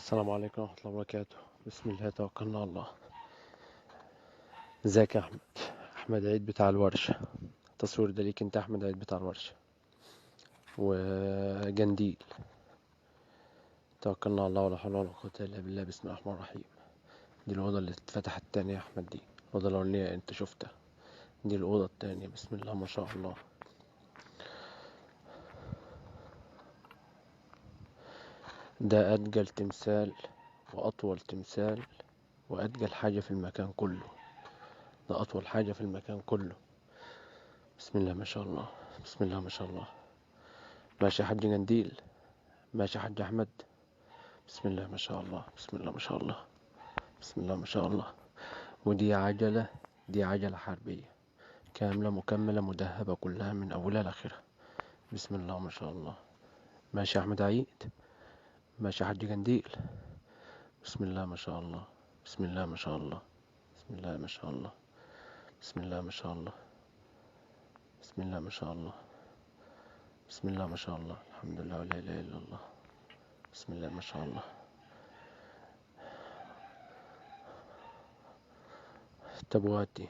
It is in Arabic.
السلام عليكم ورحمة الله وبركاته. بسم الله توكلنا على الله. ازيك يا أحمد؟ أحمد عيد بتاع الورشة. التصوير ده ليك انت أحمد عيد بتاع الورشة وجنديل. توكلنا على الله ولا حول ولا قوة إلا بالله. بسم الله الرحمن الرحيم. دي الأوضة اللي اتفتحت التانية يا أحمد، دي الأوضة الأولانية انت شفتها، دي الأوضة التانية. بسم الله ما شاء الله. ده أدجل تمثال وأطول تمثال وأدجل حاجة في المكان كله. ده أطول حاجة في المكان كله. بسم الله ما شاء الله. بسم الله ما شاء الله. ماشي يا حاج جنديل، ماشي يا حاج أحمد. بسم الله ما شاء الله. بسم الله ما شاء الله. بسم الله ما شاء الله. ودي عجلة، دي عجلة حربية كاملة مكملة مدهبة كلها من أولها لآخرها. بسم الله ما شاء الله. ماشي يا أحمد عيد، ماشي يا حاج جنديل. بسم الله ما شاء الله. بسم الله ما شاء الله. بسم الله ما شاء الله. بسم الله ما شاء الله. بسم الله ما شاء الله. بسم الله ما شاء الله. الحمد لله ولا إله إلا الله. بسم الله ما شاء الله. تبواتي